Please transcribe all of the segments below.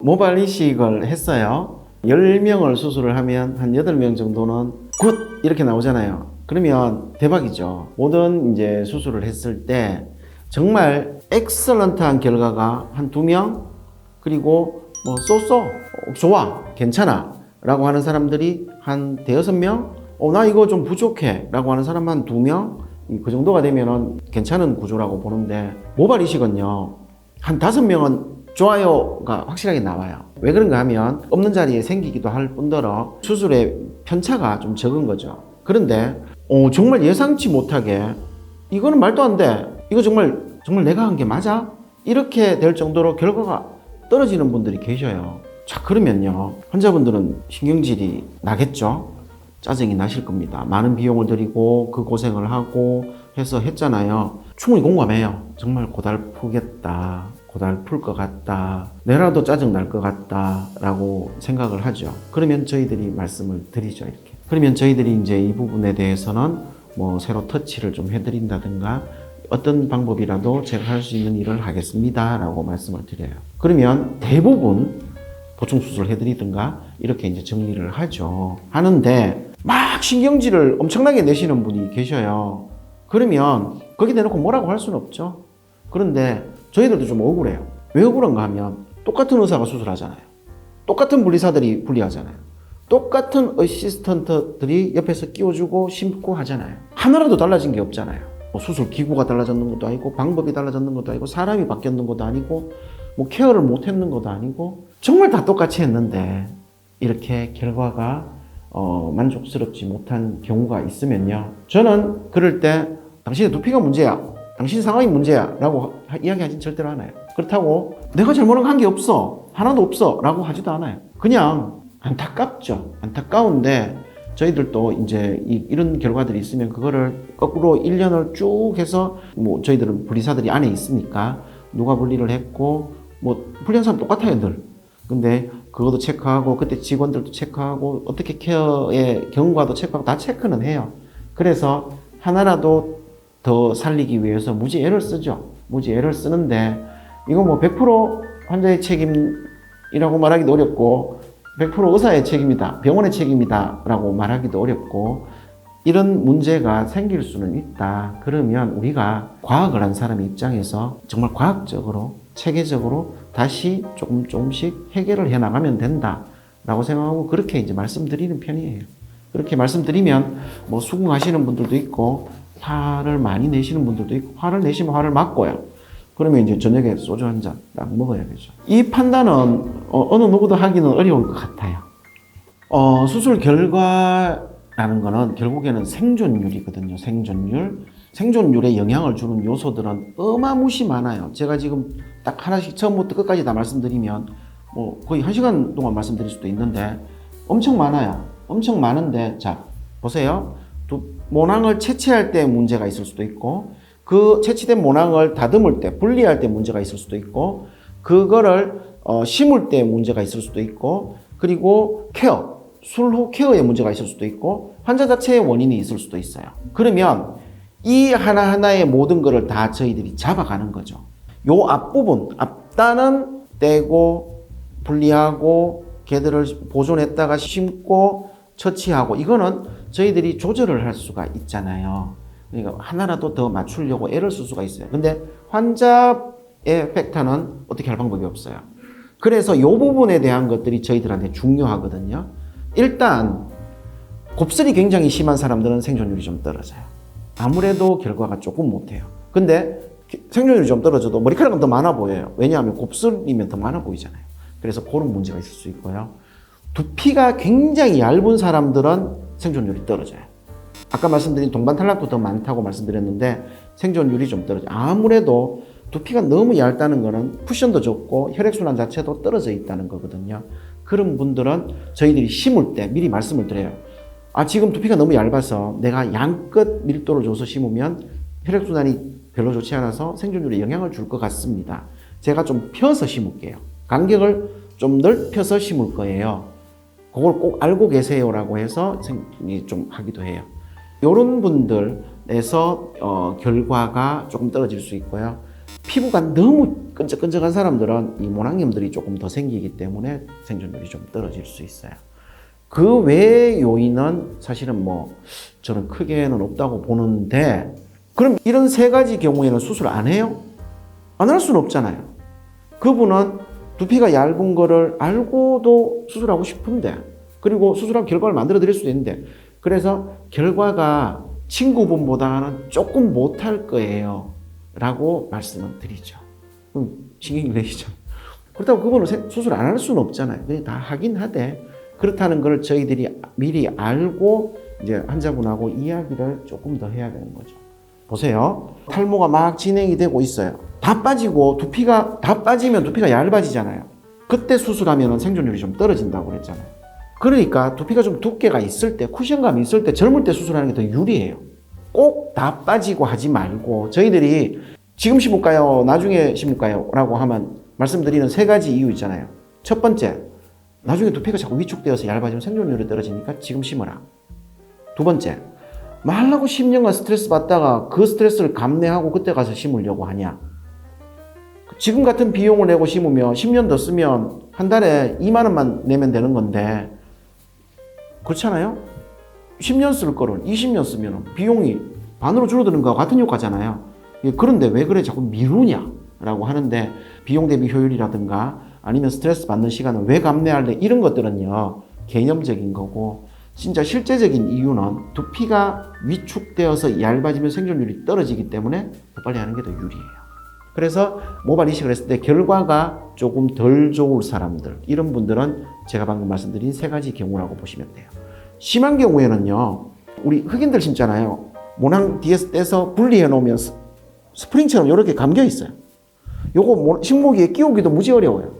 모발 이식을 했어요. 10명을 수술을 하면 한 8명 정도는 굿! 이렇게 나오잖아요. 그러면 대박이죠. 모든 이제 수술을 했을 때 정말 엑설런트한 결과가 한 2명, 그리고 뭐 쏘쏘, 좋아, 괜찮아 라고 하는 사람들이 한 5명, 나 이거 좀 부족해 라고 하는 사람 한 2명, 그 정도가 되면은 괜찮은 구조라고 보는데, 모발 이식은요 한 5명은 좋아요가 확실하게 나와요. 왜 그런가 하면 없는 자리에 생기기도 할 뿐더러 수술의 편차가 좀 적은 거죠. 그런데 정말 예상치 못하게 이거는 말도 안 돼, 이거 정말 내가 한 게 맞아? 이렇게 될 정도로 결과가 떨어지는 분들이 계셔요. 자, 그러면요 환자분들은 신경질이 나겠죠. 짜증이 나실 겁니다. 많은 비용을 들이고 그 고생을 하고 해서 했잖아요. 충분히 공감해요. 정말 고달프겠다, 고달플 것 같다, 내라도 짜증 날 것 같다 라고 생각을 하죠. 그러면 저희들이 말씀을 드리죠. 이렇게. 그러면 저희들이 이제 이 부분에 대해서는 뭐 새로 터치를 좀 해드린다든가 어떤 방법이라도 제가 할 수 있는 일을 하겠습니다 라고 말씀을 드려요. 그러면 대부분 보충 수술을 해드리든가 이렇게 이제 정리를 하죠. 하는데 막 신경질을 엄청나게 내시는 분이 계셔요. 그러면 거기 대놓고 뭐라고 할 수는 없죠. 그런데 저희들도 좀 억울해요. 왜 억울한가 하면 똑같은 의사가 수술하잖아요. 똑같은 분리사들이 분리하잖아요. 똑같은 어시스턴트들이 옆에서 끼워주고 심고 하잖아요. 하나라도 달라진 게 없잖아요. 뭐 수술 기구가 달라졌는 것도 아니고 방법이 달라졌는 것도 아니고 사람이 바뀌었는 것도 아니고 뭐 케어를 못 했는 것도 아니고 정말 다 똑같이 했는데 이렇게 결과가 만족스럽지 못한 경우가 있으면요, 저는 그럴 때 당신의 두피가 문제야, 당신 상황이 문제야 라고 이야기하진 절대로 않아요. 그렇다고 내가 잘못한 게 없어, 하나도 없어 라고 하지도 않아요. 그냥 안타깝죠. 안타까운데 저희들도 이제 이런 결과들이 있으면 그거를 거꾸로 1년을 쭉 해서 뭐 저희들은 분리사들이 안에 있으니까 누가 분리를 했고 뭐 분리한 사람 똑같아요 늘. 근데 그것도 체크하고 그때 직원들도 체크하고 어떻게 케어의 경과도 체크하고 다 체크는 해요. 그래서 하나라도 더 살리기 위해서 무지 애를 쓰죠. 무지 애를 쓰는데 이거 뭐 100% 환자의 책임이라고 말하기도 어렵고 100% 의사의 책임이다, 병원의 책임이다 라고 말하기도 어렵고, 이런 문제가 생길 수는 있다. 그러면 우리가 과학을 한 사람의 입장에서 정말 과학적으로 체계적으로 다시 조금씩 해결을 해 나가면 된다 라고 생각하고 그렇게 이제 말씀드리는 편이에요. 그렇게 말씀드리면 뭐 수긍하시는 분들도 있고 화를 많이 내시는 분들도 있고, 화를 내시면 화를 맞고요. 그러면 이제 저녁에 소주 한 잔 딱 먹어야 되죠. 이 판단은 어느 누구도 하기는 어려울 것 같아요. 수술 결과라는 거는 결국에는 생존율이거든요. 생존율에 영향을 주는 요소들은 어마무시 많아요. 제가 지금 딱 하나씩 처음부터 끝까지 다 말씀드리면 뭐 거의 1시간 동안 말씀드릴 수도 있는데 엄청 많아요. 엄청 많은데, 자 보세요. 모낭을 채취할 때 문제가 있을 수도 있고, 그 채취된 모낭을 다듬을 때, 분리할 때 문제가 있을 수도 있고, 그거를 심을 때 문제가 있을 수도 있고, 그리고 술후 케어에 문제가 있을 수도 있고, 환자 자체의 원인이 있을 수도 있어요. 그러면 이 하나하나의 모든 거를 다 저희들이 잡아가는 거죠. 요 앞부분, 앞단은 떼고 분리하고 걔들을 보존했다가 심고 처치하고, 이거는 저희들이 조절을 할 수가 있잖아요. 그러니까 하나라도 더 맞추려고 애를 쓸 수가 있어요. 근데 환자의 팩터는 어떻게 할 방법이 없어요. 그래서 이 부분에 대한 것들이 저희들한테 중요하거든요. 일단 곱슬이 굉장히 심한 사람들은 생존율이 좀 떨어져요. 아무래도 결과가 조금 못해요. 근데 생존율이 좀 떨어져도 머리카락은 더 많아 보여요. 왜냐하면 곱슬이면 더 많아 보이잖아요. 그래서 그런 문제가 있을 수 있고요. 두피가 굉장히 얇은 사람들은 생존율이 떨어져요. 아까 말씀드린 동반 탈락도 더 많다고 말씀드렸는데 생존율이 좀 떨어져요. 아무래도 두피가 너무 얇다는 거는 쿠션도 적고 혈액순환 자체도 떨어져 있다는 거거든요. 그런 분들은 저희들이 심을 때 미리 말씀을 드려요. 지금 두피가 너무 얇아서 내가 양끝 밀도를 줘서 심으면 혈액순환이 별로 좋지 않아서 생존율에 영향을 줄 것 같습니다. 제가 좀 펴서 심을게요. 간격을 좀 넓혀서 심을 거예요. 그걸 꼭 알고 계세요라고 해서 좀 하기도 해요. 이런 분들에서 결과가 조금 떨어질 수 있고요. 피부가 너무 끈적끈적한 사람들은 이 모낭염들이 조금 더 생기기 때문에 생존율이 좀 떨어질 수 있어요. 그 외의 요인은 사실은 뭐 저는 크게는 없다고 보는데, 그럼 이런 세 가지 경우에는 수술 안 해요? 안 할 수는 없잖아요. 그분은 두피가 얇은 거를 알고도 수술하고 싶은데, 그리고 수술한 결과를 만들어 드릴 수도 있는데, 그래서 결과가 친구분보다는 조금 못할 거예요 라고 말씀을 드리죠. 그럼 신경이 내리죠. 그렇다고 그분은 수술 안 할 수는 없잖아요. 그냥 다 하긴 하되, 그렇다는 걸 저희들이 미리 알고 이제 환자분하고 이야기를 조금 더 해야 되는 거죠. 보세요. 탈모가 막 진행이 되고 있어요. 다 빠지고 두피가 다 빠지면 두피가 얇아지잖아요. 그때 수술하면 생존율이 좀 떨어진다고 그랬잖아요. 그러니까 두피가 좀 두께가 있을 때, 쿠션감이 있을 때, 젊을 때 수술하는 게 더 유리해요. 꼭 다 빠지고 하지 말고, 저희들이 지금 심을까요? 나중에 심을까요? 라고 하면 말씀드리는 세 가지 이유 있잖아요. 첫 번째, 나중에 두피가 자꾸 위축되어서 얇아지면 생존율이 떨어지니까 지금 심어라. 두 번째, 말라고 10년간 스트레스 받다가 그 스트레스를 감내하고 그때 가서 심으려고 하냐. 지금 같은 비용을 내고 심으면 10년 더 쓰면 한 달에 2만 원만 내면 되는 건데, 그렇잖아요? 10년 쓸 거를 20년 쓰면 비용이 반으로 줄어드는 거와 같은 효과잖아요. 그런데 왜 그래 자꾸 미루냐라고 하는데, 비용 대비 효율이라든가 아니면 스트레스 받는 시간을 왜 감내할래, 이런 것들은요 개념적인 거고, 진짜 실제적인 이유는 두피가 위축되어서 얇아지면 생존율이 떨어지기 때문에 더 빨리 하는 게 더 유리해요. 그래서 모발 이식을 했을 때 결과가 조금 덜 좋을 사람들, 이런 분들은 제가 방금 말씀드린 세 가지 경우라고 보시면 돼요. 심한 경우에는요, 우리 흑인들 심잖아요. 모낭 뒤에서 떼서 분리해 놓으면 스프링처럼 이렇게 감겨 있어요. 요거 식모기에 끼우기도 무지 어려워요.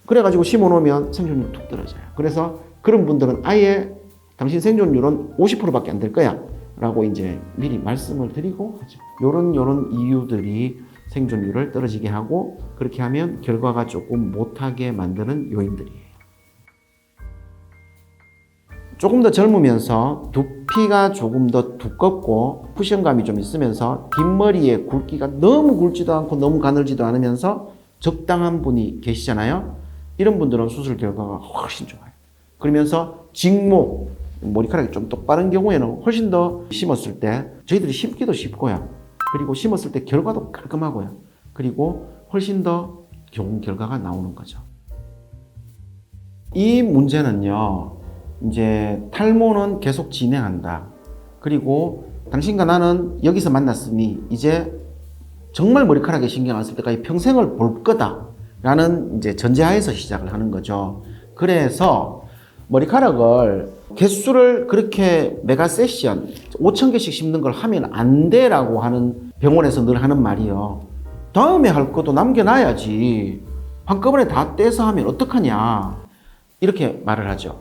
그래가지고 심어 놓으면 생존율이 툭 떨어져요. 그래서 그런 분들은 아예 당신 생존율은 50%밖에 안 될 거야 라고 이제 미리 말씀을 드리고 하죠. 요런 이유들이 생존율을 떨어지게 하고, 그렇게 하면 결과가 조금 못하게 만드는 요인들이에요. 조금 더 젊으면서 두피가 조금 더 두껍고 쿠션감이 좀 있으면서 뒷머리에 굵기가 너무 굵지도 않고 너무 가늘지도 않으면서 적당한 분이 계시잖아요. 이런 분들은 수술 결과가 훨씬 좋아요. 그러면서 직모, 머리카락이 좀 똑바른 경우에는 훨씬 더 심었을 때 저희들이 심기도 쉽고요. 그리고 심었을 때 결과도 깔끔하고요. 그리고 훨씬 더 좋은 결과가 나오는 거죠. 이 문제는요, 이제 탈모는 계속 진행한다. 그리고 당신과 나는 여기서 만났으니 이제 정말 머리카락에 신경 안 쓸 때까지 평생을 볼 거다 라는 이제 전제하에서 시작을 하는 거죠. 그래서 머리카락을 개수를 그렇게 메가 세션 5,000개씩 심는 걸 하면 안 돼라고 하는 병원에서 늘 하는 말이요. 다음에 할 것도 남겨놔야지. 한꺼번에 다 떼서 하면 어떡하냐. 이렇게 말을 하죠.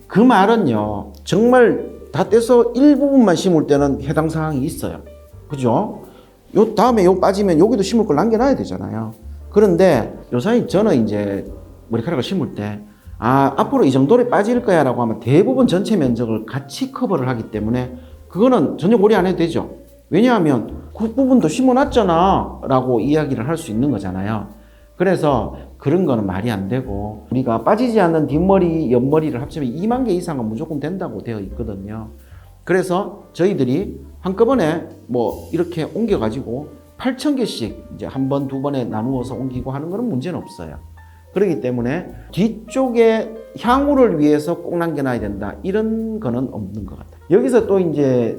그 말은요, 정말 다 떼서 일부분만 심을 때는 해당 사항이 있어요. 그죠? 요 다음에 요 빠지면 여기도 심을 걸 남겨놔야 되잖아요. 그런데 요사이 저는 이제 머리카락을 심을 때 앞으로 이 정도로 빠질 거야 라고 하면 대부분 전체 면적을 같이 커버를 하기 때문에 그거는 전혀 고려 안 해도 되죠. 왜냐하면 그 부분도 심어놨잖아 라고 이야기를 할 수 있는 거잖아요. 그래서 그런 거는 말이 안 되고, 우리가 빠지지 않는 뒷머리, 옆머리를 합치면 2만 개 이상은 무조건 된다고 되어 있거든요. 그래서 저희들이 한꺼번에 뭐 이렇게 옮겨가지고 8,000개씩 이제 한 번, 두 번에 나누어서 옮기고 하는 거는 문제는 없어요. 그렇기 때문에 뒤쪽에 향후를 위해서 꼭 남겨놔야 된다, 이런 거는 없는 것 같아요. 여기서 또 이제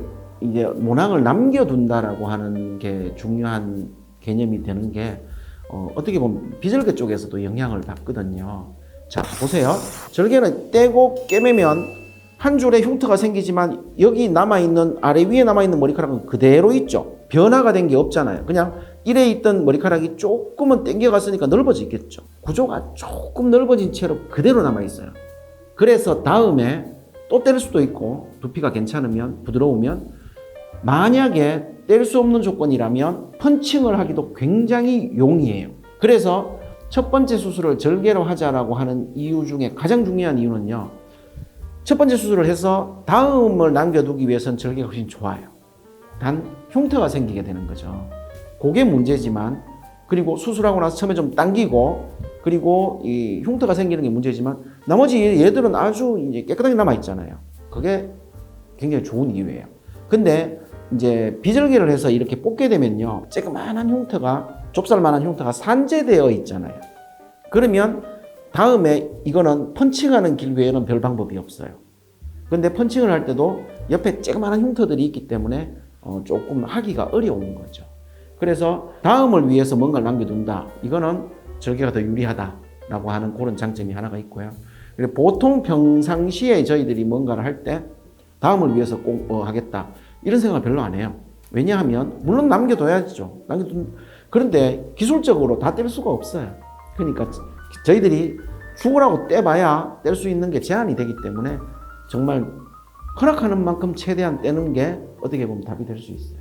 모낭을 남겨둔다라고 하는 게 중요한 개념이 되는 게, 어떻게 보면 비절개 쪽에서도 영향을 받거든요. 자, 보세요. 절개는 떼고 꿰매면 한 줄에 흉터가 생기지만 여기 남아있는, 아래 위에 남아있는 머리카락은 그대로 있죠. 변화가 된 게 없잖아요. 그냥 이래 있던 머리카락이 조금은 당겨갔으니까 넓어지겠죠. 구조가 조금 넓어진 채로 그대로 남아있어요. 그래서 다음에 또 뗄 수도 있고, 두피가 괜찮으면, 부드러우면, 만약에 뗄 수 없는 조건이라면 펀칭을 하기도 굉장히 용이해요. 그래서 첫 번째 수술을 절개로 하자라고 하는 이유 중에 가장 중요한 이유는요, 첫 번째 수술을 해서 다음을 남겨두기 위해서는 절개가 훨씬 좋아요. 단 흉터가 생기게 되는 거죠. 그게 문제지만 그리고 수술하고 나서 처음에 좀 당기고, 그리고 이 흉터가 생기는 게 문제지만 나머지 얘들은 아주 이제 깨끗하게 남아 있잖아요. 그게 굉장히 좋은 이유예요. 근데 이제 비절개를 해서 이렇게 뽑게 되면요, 쬐그만한 흉터가, 좁쌀만한 흉터가 산재되어 있잖아요. 그러면 다음에 이거는 펀칭하는 길 외에는 별 방법이 없어요. 근데 펀칭을 할 때도 옆에 쬐그만한 흉터들이 있기 때문에 조금 하기가 어려운 거죠. 그래서 다음을 위해서 뭔가를 남겨둔다. 이거는 절개가 더 유리하다라고 하는 그런 장점이 하나가 있고요. 그리고 보통 평상시에 저희들이 뭔가를 할 때 다음을 위해서 꼭 하겠다. 이런 생각을 별로 안 해요. 왜냐하면 물론 남겨둬야죠. 그런데 기술적으로 다 뗄 수가 없어요. 그러니까 저희들이 죽으라고 떼봐야 뗄 수 있는 게 제한이 되기 때문에 정말 허락하는 만큼 최대한 떼는 게 어떻게 보면 답이 될 수 있어요.